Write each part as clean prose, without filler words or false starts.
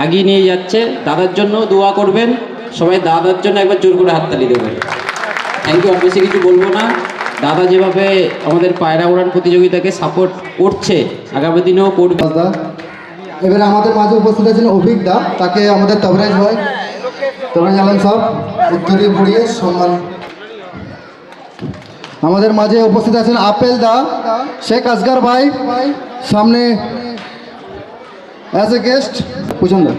এগিয়ে নিয়ে যাচ্ছে। দাদার জন্য দোয়া করবেন সবাই, দাদার জন্য একবার জোর করে হাততালি দেবেন। Thank you. আর বেশি কিছু বলবো না। দাদা যেভাবে আমাদের পায়রা উড়ান প্রতিযোগিতাকে সাপোর্ট করছে, আগামী দিনেও করবে। এবারে আমাদের মাঝে উপস্থিত আছেন অভিজ্ঞতা, তাকে আমাদের তবরাজ ভাই, তবরাজ আলম সাহেব উত্তরী পড়িয়ে সম্মান। আমাদের মাঝে উপস্থিত আছেন আপেল দা, শেখ আসগার ভাই সামনে অ্যাজ এ গেস্ট পুজন দা।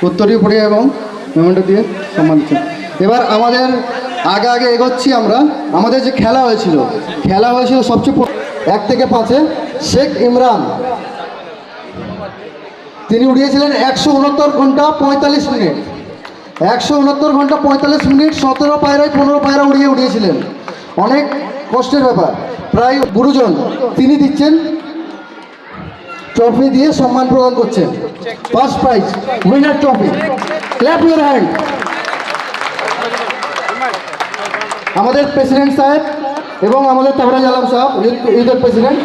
উত্তরী পড়িয়ে এবং মেমেন্টো দিয়ে সম্মান দিচ্ছেন। এবার আমাদের আগে এগোচ্ছি আমরা। আমাদের যে খেলা হয়েছিল সবচেয়ে 1 থেকে 5-এ শেখ ইমরান, তিনি উড়িয়েছিলেন 169 ঘন্টা 45 মিনিট। 169 ঘন্টা 45 মিনিট 17 পায়রায় 15 পায়রা উড়িয়েছিলেন। অনেক কষ্টের ব্যাপার। প্রায় গুরুজন তিনি দিচ্ছেন ট্রফি দিয়ে সম্মান প্রদান করছেন। First prize winner trophy. Clap your hand. আমাদের প্রেসিডেন্ট সাহেব এবং আমাদের তবরাজ আলম সাহেব, ইউথের প্রেসিডেন্ট,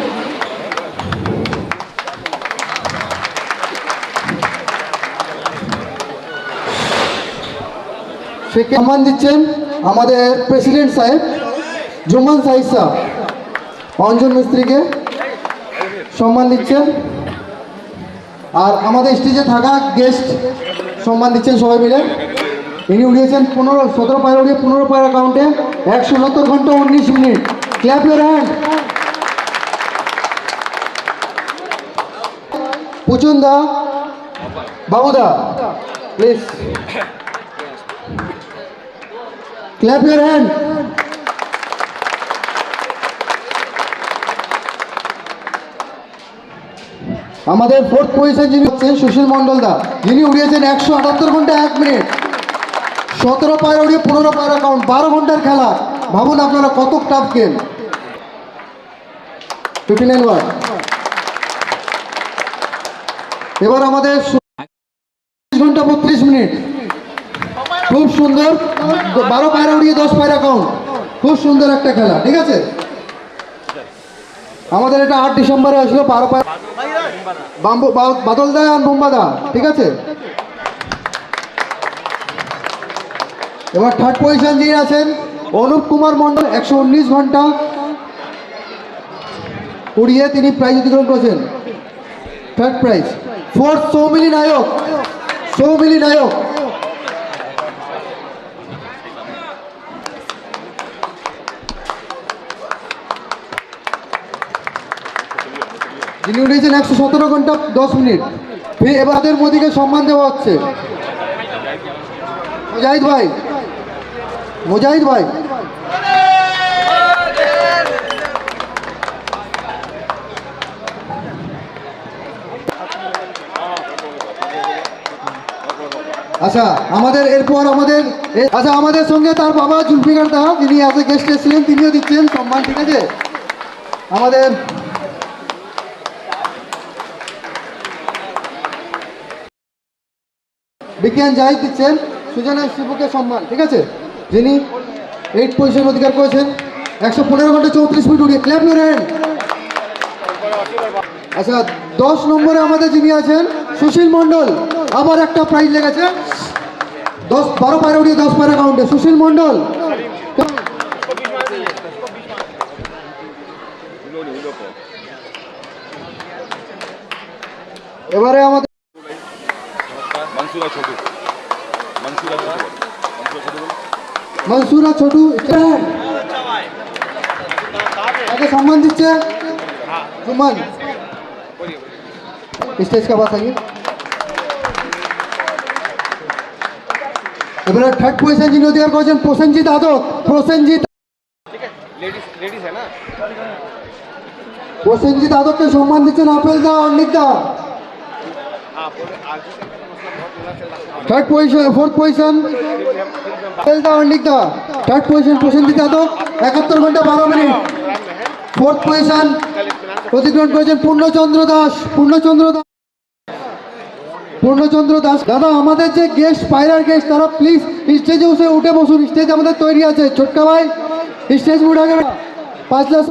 সম্মান দিচ্ছেন আমাদের প্রেসিডেন্ট সাহেব জুম্মান সাহিদ সাহেব, অঞ্জন মিস্ত্রিকে সম্মান দিচ্ছেন। আর আমাদের স্টেজে থাকা গেস্ট সম্মান দিচ্ছেন সবাই মিলে। ইনি উড়িয়েছেন 17 পায়রা উড়িয়ে 15 পায়রা কাউন্টে 169 ঘন্টা 19 মিনিট। Clap your hand. পুচুন দা, বাবুদা প্লিজ ক্ল্যাপ ইউর হ্যান্ড। আমাদের 4th পজিশন যিনি হচ্ছেন সুশীল মন্ডল দা, যিনি উড়িয়েছেন 178 ঘন্টা 1 মিনিট। 17 পায়রা উড়িয়ে 15 পায়রা কাউন্ট, 12 ঘন্টার খেলা। ভাবুন আপনারা কত টাফ গেম। 59 ওয়াট। এবার আমাদের 20 ঘন্টা 32 মিনিট। খুব সুন্দর। 12 পায়রা উড়িয়ে 10 পায়রা কাউন্ট। খুব সুন্দর একটা খেলা। ঠিক আছে, আমাদের এটা 8 ডিসেম্বরে আসলো। 12 পায়রা বাদল দা আর বোম্বা দা। ঠিক আছে, এবার 3rd পজিশন যিনি আছেন অনুপ কুমার মন্ডল, 119 ঘন্টা উড়িয়ে তিনি প্রাইজ অধিগ্রহণ করেছেন। 3rd prize. 4th সৌমিলি নায়ক। যিনি উঠেছেন 117 ঘন্টা 10 মিনিট। এবার মোদীকে সম্মান দেওয়া হচ্ছে। মুজাহিদ ভাই আচ্ছা, আমাদের এরপর আমাদের সঙ্গে তার বাবা জুলফিকার দা, যিনি অ্যাজ এ গেস্ট এসেছিলেন, তিনিও দিচ্ছেন সম্মান। ঠিক আছে, আমাদের বিজ্ঞান জাহিদ দিচ্ছেন সুজনা শিবুকে সম্মান। ঠিক আছে, যিনি 8 পজিশন অধিকার করেছেন 115 ঘন্টা 34 মিনিট উড়িয়ে। Clap your hand. আচ্ছা, 10 নম্বরে আমাদের যিনি আছেন সুশীল মন্ডল, আবার একটা প্রাইজ লেগেছে। 12 পায়রা উড়িয়ে 10 পায়রা কাউন্টে সুশীল মন্ডল। এবারে আমাদের মনসুরা ছোটু তাকে সম্মান দিচ্ছে সুমন। स्टेज का पास आइए। এবারে 3rd পজিশন যিনি অধিকার করেছেন প্রসেনজিৎ আদক। প্রসেনজিৎ আদককে সম্মান দিচ্ছেন আপেল দা, অর্নিক দা। 4th পজিশন আপেল দা, অর্নিক দা। 3rd পজিশন প্রসেনজিৎ আদক 71 ঘন্টা 12 মিনিট। 4th পজিশন অধিগ্রহণ করেছেন পূর্ণচন্দ্র দাস। দাদা, আমাদের যে গেস্ট, পায়রার গেস্ট, তারা প্লিজ স্টেজে উঠে বসুন। স্টেজ আমাদের তৈরি আছে। ছোটকা ভাই স্টেজ উঠে 5 লাখ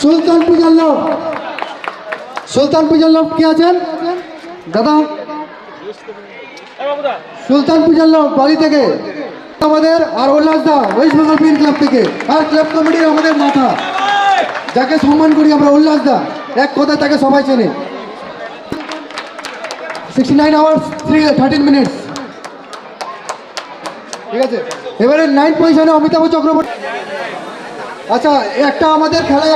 সুলতান পূজার লোক, সুলতান পূজার লোক কে আছেন দাদা? সুলতান পূজার লোক বাড়ি থেকে আমাদের, আর উল্লাসদা ওয়েস্ট বেঙ্গল পিন ক্লাব থেকে, আর ক্লাব কমিটির আমাদের মাথা, যাকে সম্মান করি আমরা, উল্লাসদা। এক কথায় তাকে সবাই চেনে। 69 আওয়ার্স 13 মিনিটস। ঠিক আছে, এবারে 9 পজিশনে অমিতাভ চক্রবর্তী। আচ্ছা, একটা আমাদের খেলায়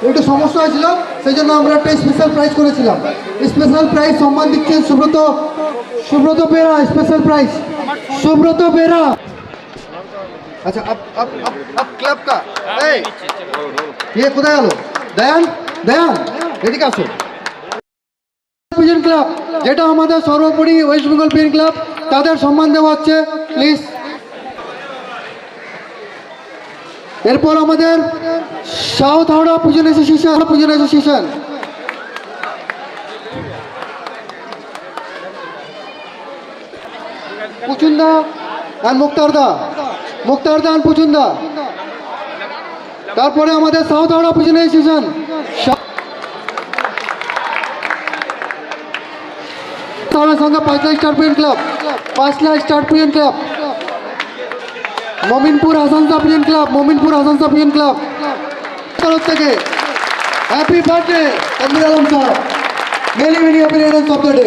একটু সমস্যা হয়েছিল, সেই জন্য আমরা একটা স্পেশাল প্রাইজ করেছিলাম। স্পেশাল প্রাইজ সম্মান দিচ্ছেন সুব্রত বেরা। Special prize Subrata Bera. আচ্ছা, আপ ক্লাব কা এই ये কোথায় গেল? দয়ান এদিকে আসো। পিজন ক্লাব, যেটা আমাদের সর্বোপরি ওয়েস্ট বেঙ্গল পিজন ক্লাব, তাদের সম্মান দেওয়া হচ্ছে, প্লিজ। এরপর আমাদের সাউথ হাওড়া পিজন অ্যাসোসিয়েশন, পুচুন্দা অ্যান্ড মুক্তারদা অ্যান্ড পুচুন্দা। তারপরে আমাদের সাউথ হাওড়া পিজন অ্যাসোসিয়েশন, সঙ্গে 5 lakh star pigeon club, 5 lakh star pigeon club, Mominpur Hasansa pigeon club তরফ থেকে happy birthday Tanveer Alam sir, many happy returns of the day.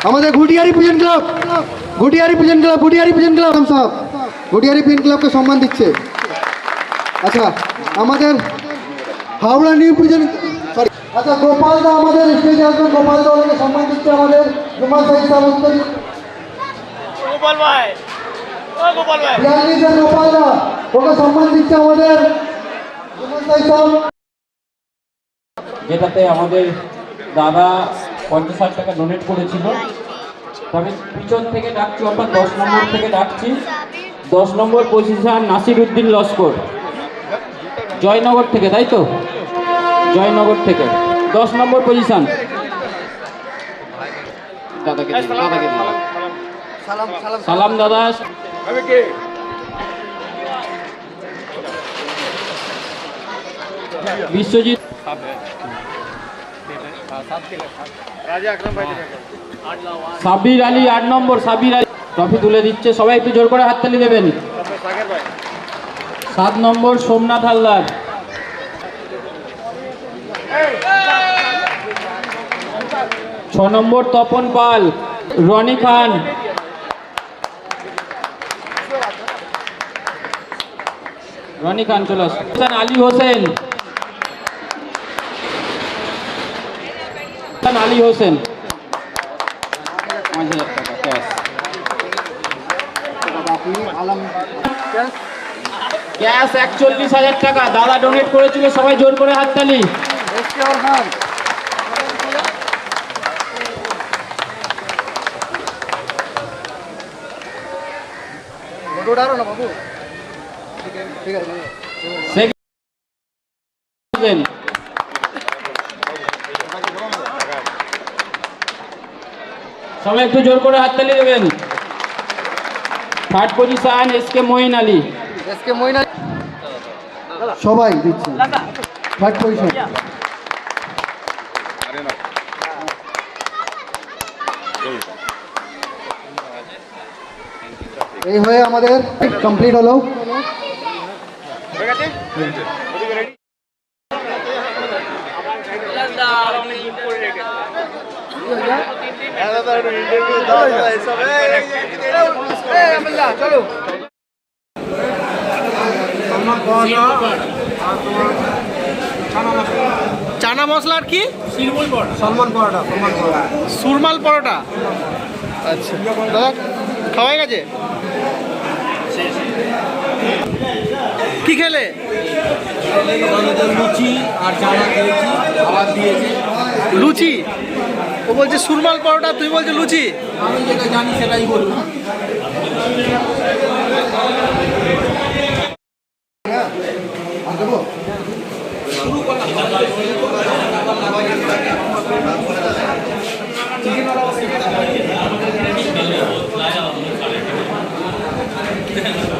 আমাদের ঘুটিয়ারি পিজন ক্লাব সাহেব, ঘুটিয়ারি পিজন ক্লাবকে সম্মান দিচ্ছে। আচ্ছা, আমাদের হাওড়া নিউ পিজন, সরি, আচ্ছা গোপালদা আমাদের স্টেজে আসবেন, গোপালদা ওনাকে সম্মান দিচ্ছে আমাদের জুমান সাহেব সাহেব। গোপালদা ওকে সম্মান দিচ্ছে আমাদের জুমান সাহেব সাহেব। যেটাতে আমাদের দাদা 50,000 টাকা ডোনেট করেছিল। তবে পিছন থেকে ডাকছি, অর্থাৎ 10 নম্বর থেকে ডাকছি। 10 নম্বর পজিশন নাসির উদ্দিন লস্কর, জয়নগর থেকে, তাই তো? জয়নগর থেকে 10 নম্বর পজিশন। দাদাকে সালাম দাদা। বিশ্বজিৎ, সাবির আলী 8 নম্বর, সাবির আলী ট্রফি তুলে দিচ্ছে, সবাই একটু জোর করে হাততালি দেবেন। 7 নম্বর সোমনাথ হালদার, 6 নম্বর তপন পাল, রনি খান, চলে আসুন। আলী হোসেন, আলী হোসেন 5,000 টাকা ক্যাশ। ক্যাশ 41,000 টাকা দাদা ডোনেট করেছিল, সবাই জোর করে হাততালি। সবাই একটু জোর করে হাততালি দেবেন। 3rd position SK Moin Ali, সবাই দিচ্ছে 3rd পজিশন। এই হয়ে আমাদের কমপ্লিট হলো। চানা মশলার কি সলমান পরোটা, সুরমাল পরোটা। আচ্ছা দাদা, খাওয়া হয়ে গেছে? কি খেলে? লুচি আর চানা খেয়েছি, খাবার দিয়েছে। লুচি? ও বলছে সুরমাল পরোটা, তুই বলছে লুচি। আমি যেটা জানি সেটাই বললাম। দেন